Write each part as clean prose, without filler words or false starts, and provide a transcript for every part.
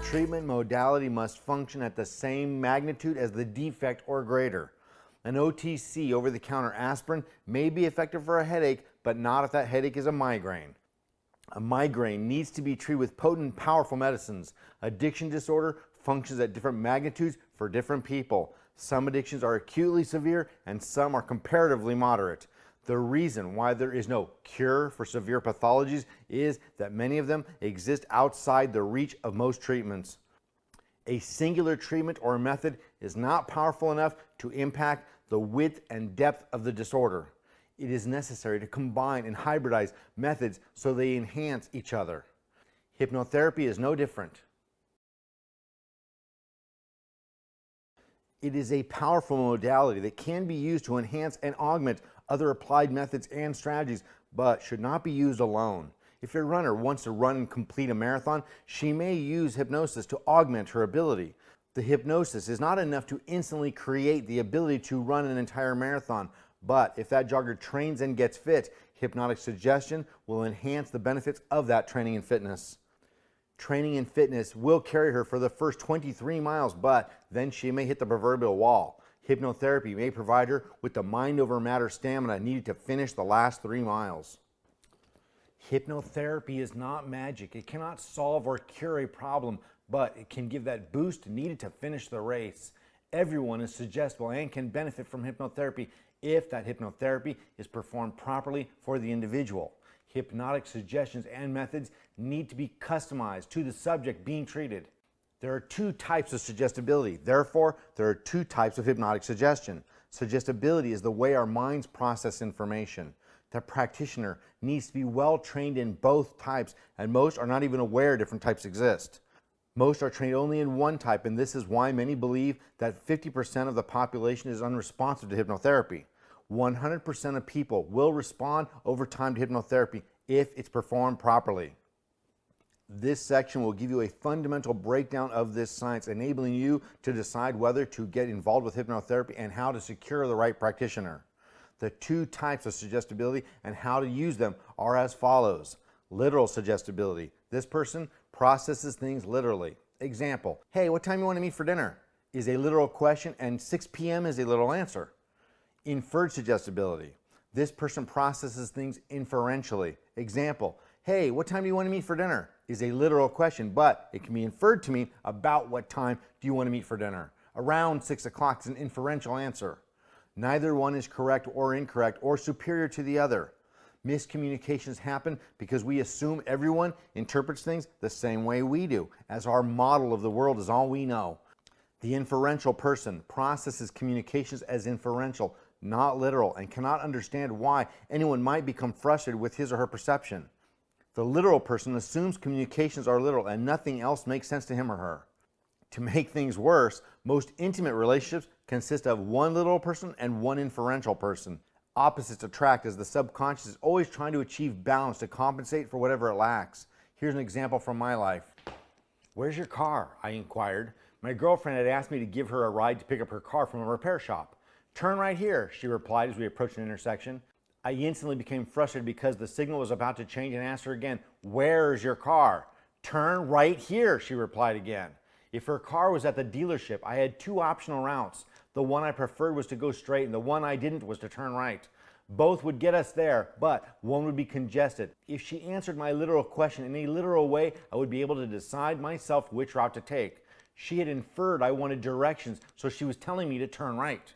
treatment modality must function at the same magnitude as the defect or greater. An OTC, over-the-counter aspirin, may be effective for a headache, but not if that headache is a migraine. A migraine needs to be treated with potent, powerful medicines. Addiction disorder functions at different magnitudes for different people. Some addictions are acutely severe and some are comparatively moderate. The reason why there is no cure for severe pathologies is that many of them exist outside the reach of most treatments. A singular treatment or method is not powerful enough to impact the width and depth of the disorder. It is necessary to combine and hybridize methods so they enhance each other. Hypnotherapy is no different. It is a powerful modality that can be used to enhance and augment other applied methods and strategies, but should not be used alone. If a runner wants to run and complete a marathon, she may use hypnosis to augment her ability. The hypnosis is not enough to instantly create the ability to run an entire marathon, but if that jogger trains and gets fit, hypnotic suggestion will enhance the benefits of that training and fitness. Training and fitness will carry her for the first 23 miles, but then she may hit the proverbial wall. Hypnotherapy may provide her with the mind over matter stamina needed to finish the last 3 miles. Hypnotherapy is not magic. It cannot solve or cure a problem, but it can give that boost needed to finish the race. Everyone is suggestible and can benefit from hypnotherapy if that hypnotherapy is performed properly for the individual. Hypnotic suggestions and methods need to be customized to the subject being treated. There are 2 types of suggestibility. Therefore, there are 2 types of hypnotic suggestion. Suggestibility is the way our minds process information. The practitioner needs to be well trained in both types, and most are not even aware different types exist. Most are trained only in one type, and this is why many believe that 50% of the population is unresponsive to hypnotherapy. 100% of people will respond over time to hypnotherapy if it's performed properly. This section will give you a fundamental breakdown of this science, enabling you to decide whether to get involved with hypnotherapy and how to secure the right practitioner. The 2 types of suggestibility and how to use them are as follows. Literal suggestibility. This person processes things literally. Example, hey, what time you want to meet for dinner? Is a literal question, and 6 p.m. is a literal answer. Inferred suggestibility. This person processes things inferentially. Example, hey, what time do you want to meet for dinner? Is a literal question, but it can be inferred to mean about what time do you want to meet for dinner. Around 6 o'clock is an inferential answer. Neither one is correct or incorrect or superior to the other. Miscommunications happen because we assume everyone interprets things the same way we do, as our model of the world is all we know. The inferential person processes communications as inferential, not literal, and cannot understand why anyone might become frustrated with his or her perception. The literal person assumes communications are literal and nothing else makes sense to him or her. To make things worse, most intimate relationships consist of one literal person and one inferential person. Opposites attract as the subconscious is always trying to achieve balance to compensate for whatever it lacks. Here's an example from my life. Where's your car? I inquired. My girlfriend had asked me to give her a ride to pick up her car from a repair shop. Turn right here, she replied as we approached an intersection. I instantly became frustrated because the signal was about to change and asked her again, where's your car? Turn right here, she replied again. If her car was at the dealership, I had 2 optional routes. The one I preferred was to go straight and the one I didn't was to turn right. Both would get us there, but one would be congested. If she answered my literal question in a literal way, I would be able to decide myself which route to take. She had inferred I wanted directions, so she was telling me to turn right.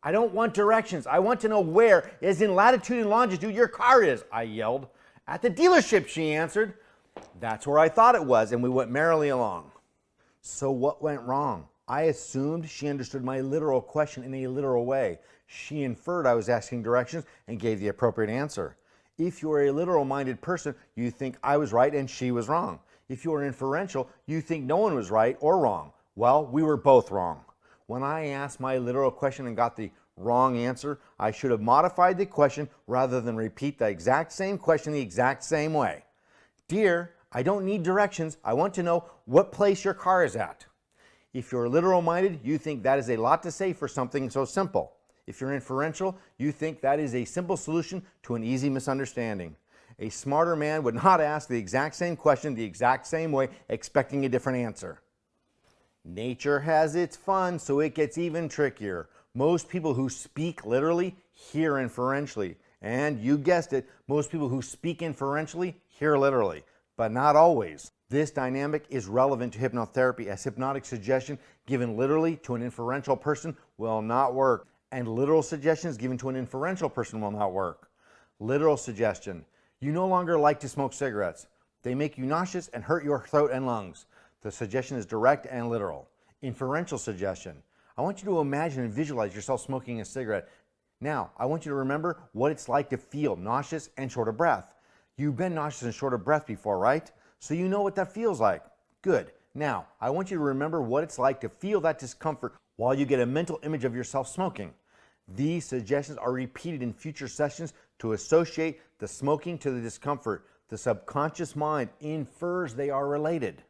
I don't want directions. I want to know where, as in latitude and longitude, your car is, I yelled. At the dealership, she answered. That's where I thought it was, and we went merrily along. So what went wrong? I assumed she understood my literal question in a literal way. She inferred I was asking directions and gave the appropriate answer. If you are a literal-minded person, you think I was right and she was wrong. If you are inferential, you think no one was right or wrong. Well, we were both wrong. When I asked my literal question and got the wrong answer, I should have modified the question rather than repeat the exact same question the exact same way. Dear, I don't need directions. I want to know what place your car is at. If you're literal-minded, you think that is a lot to say for something so simple. If you're inferential, you think that is a simple solution to an easy misunderstanding. A smarter man would not ask the exact same question the exact same way, expecting a different answer. Nature has its fun, so it gets even trickier. Most people who speak literally hear inferentially. And you guessed it, most people who speak inferentially hear literally, but not always. This dynamic is relevant to hypnotherapy, as hypnotic suggestion given literally to an inferential person will not work, and literal suggestions given to an inferential person will not work. Literal suggestion: you no longer like to smoke cigarettes. They make you nauseous and hurt your throat and lungs. The suggestion is direct and literal. Inferential suggestion: I want you to imagine and visualize yourself smoking a cigarette. Now, I want you to remember what it's like to feel nauseous and short of breath. You've been nauseous and short of breath before, right? So you know what that feels like. Good. Now, I want you to remember what it's like to feel that discomfort while you get a mental image of yourself smoking. These suggestions are repeated in future sessions to associate the smoking to the discomfort. The subconscious mind infers they are related.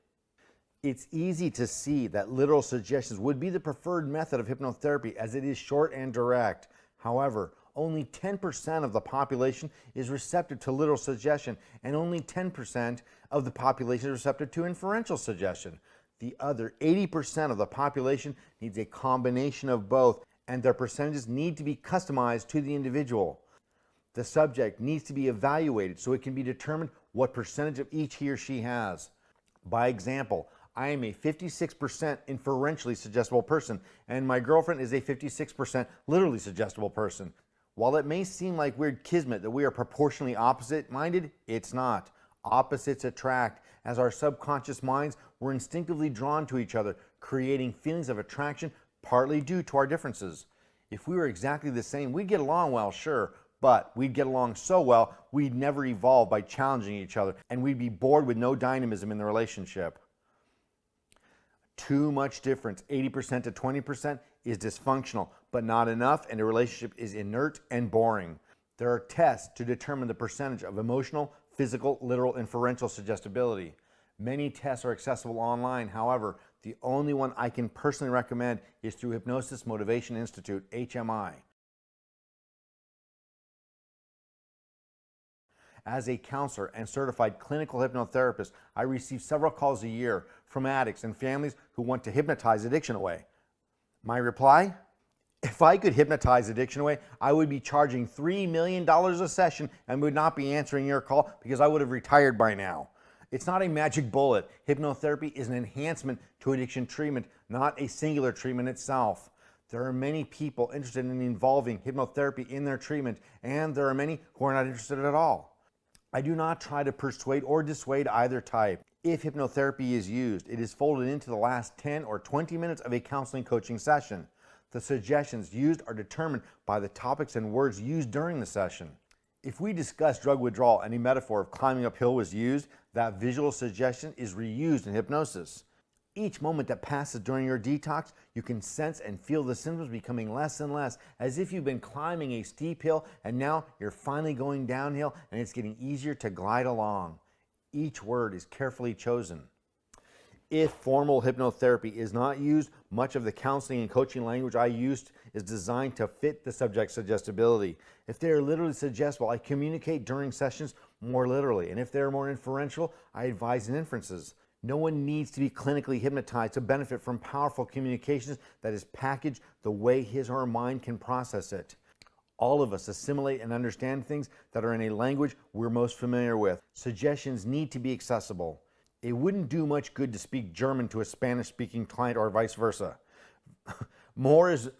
It's easy to see that literal suggestions would be the preferred method of hypnotherapy, as it is short and direct. However, only 10% of the population is receptive to literal suggestion, and only 10% of the population is receptive to inferential suggestion. The other 80% of the population needs a combination of both, and their percentages need to be customized to the individual. The subject needs to be evaluated so it can be determined what percentage of each he or she has. By example, I am a 56% inferentially suggestible person, and my girlfriend is a 56% literally suggestible person. While it may seem like weird kismet that we are proportionally opposite-minded, it's not. Opposites attract, as our subconscious minds were instinctively drawn to each other, creating feelings of attraction partly due to our differences. If we were exactly the same, we'd get along well, sure, but we'd get along so well, we'd never evolve by challenging each other, and we'd be bored with no dynamism in the relationship. Too much difference, 80% to 20%, is dysfunctional, but not enough, and a relationship is inert and boring. There are tests to determine the percentage of emotional, physical, literal, inferential suggestibility. Many tests are accessible online. However, the only one I can personally recommend is through Hypnosis Motivation Institute, HMI. As a counselor and certified clinical hypnotherapist, I receive several calls a year from addicts and families who want to hypnotize addiction away. My reply? If I could hypnotize addiction away, I would be charging $3 million a session and would not be answering your call because I would have retired by now. It's not a magic bullet. Hypnotherapy is an enhancement to addiction treatment, not a singular treatment itself. There are many people interested in involving hypnotherapy in their treatment, and there are many who are not interested at all. I do not try to persuade or dissuade either type. If hypnotherapy is used, it is folded into the last 10 or 20 minutes of a counseling coaching session. The suggestions used are determined by the topics and words used during the session. If we discuss drug withdrawal and a metaphor of climbing uphill was used, that visual suggestion is reused in hypnosis. Each moment that passes during your detox, you can sense and feel the symptoms becoming less and less, as if you've been climbing a steep hill and now you're finally going downhill and it's getting easier to glide along. Each word is carefully chosen. If formal hypnotherapy is not used, much of the counseling and coaching language I used is designed to fit the subject's suggestibility. If they are literally suggestible, I communicate during sessions more literally, and if they are more inferential, I advise in inferences. No one needs to be clinically hypnotized to benefit from powerful communications that is packaged the way his or her mind can process it. All of us assimilate and understand things that are in a language we're most familiar with. Suggestions need to be accessible. It wouldn't do much good to speak German to a Spanish-speaking client or vice versa. More is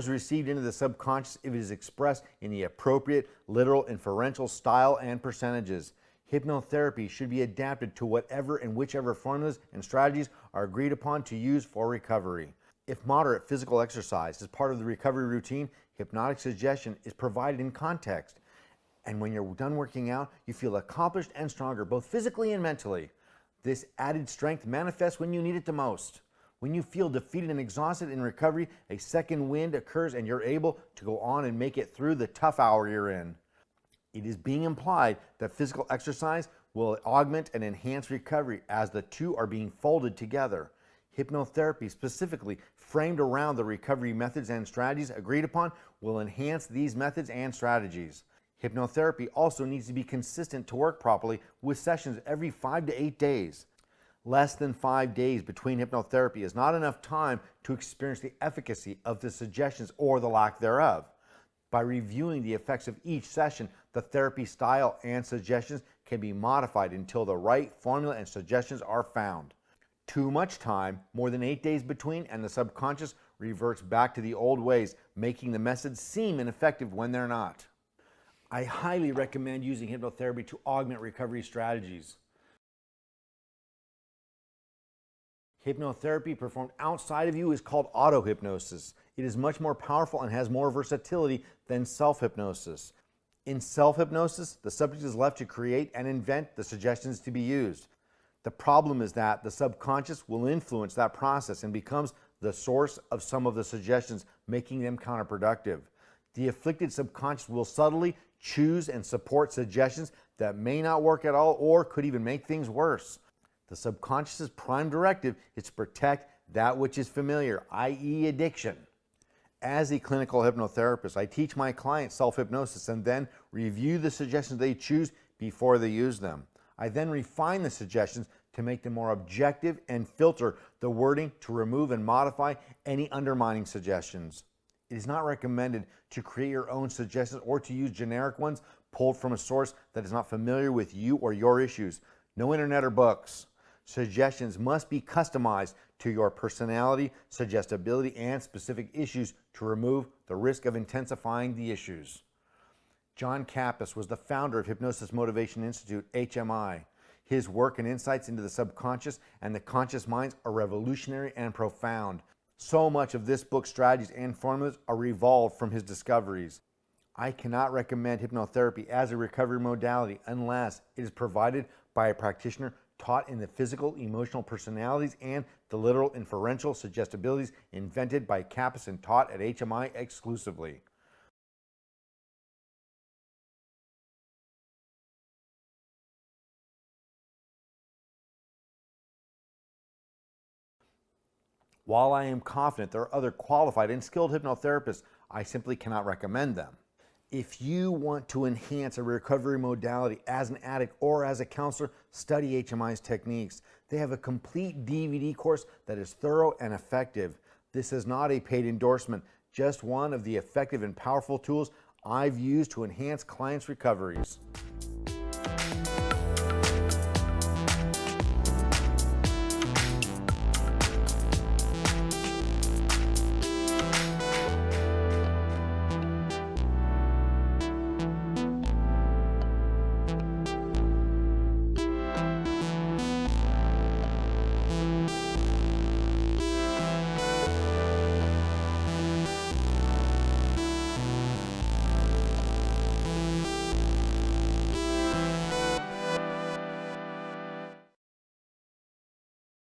received into the subconscious if it is expressed in the appropriate, literal, inferential style and percentages. Hypnotherapy should be adapted to whatever and whichever formulas and strategies are agreed upon to use for recovery. If moderate physical exercise is part of the recovery routine, hypnotic suggestion is provided in context. And when you're done working out, you feel accomplished and stronger, both physically and mentally. This added strength manifests when you need it the most. When you feel defeated and exhausted in recovery, a second wind occurs and you're able to go on and make it through the tough hour you're in. It is being implied that physical exercise will augment and enhance recovery as the two are being folded together. Hypnotherapy, specifically framed around the recovery methods and strategies agreed upon, will enhance these methods and strategies. Hypnotherapy also needs to be consistent to work properly with sessions every 5 to 8 days. Less than 5 days between hypnotherapy is not enough time to experience the efficacy of the suggestions or the lack thereof. By reviewing the effects of each session, the therapy style and suggestions can be modified until the right formula and suggestions are found. Too much time, more than 8 days between, and the subconscious reverts back to the old ways, making the methods seem ineffective when they're not. I highly recommend using hypnotherapy to augment recovery strategies. Hypnotherapy performed outside of you is called auto-hypnosis. It is much more powerful and has more versatility than self-hypnosis. In self-hypnosis, the subject is left to create and invent the suggestions to be used. The problem is that the subconscious will influence that process and becomes the source of some of the suggestions, making them counterproductive. The afflicted subconscious will subtly choose and support suggestions that may not work at all or could even make things worse. The subconscious's prime directive is to protect that which is familiar, i.e. addiction. As a clinical hypnotherapist, I teach my clients self-hypnosis and then review the suggestions they choose before they use them. I then refine the suggestions to make them more objective and filter the wording to remove and modify any undermining suggestions. It is not recommended to create your own suggestions or to use generic ones pulled from a source that is not familiar with you or your issues. No internet or books. Suggestions must be customized to your personality, suggestibility, and specific issues to remove the risk of intensifying the issues. John Kappas was the founder of Hypnosis Motivation Institute, HMI. His work and insights into the subconscious and the conscious minds are revolutionary and profound. So much of this book's strategies and formulas are evolved from his discoveries. I cannot recommend hypnotherapy as a recovery modality unless it is provided by a practitioner taught in the physical, emotional personalities and the literal inferential suggestibilities invented by Kappas and taught at HMI exclusively. While I am confident there are other qualified and skilled hypnotherapists, I simply cannot recommend them. If you want to enhance a recovery modality as an addict or as a counselor, study HMI's techniques. They have a complete DVD course that is thorough and effective. This is not a paid endorsement, just one of the effective and powerful tools I've used to enhance clients' recoveries.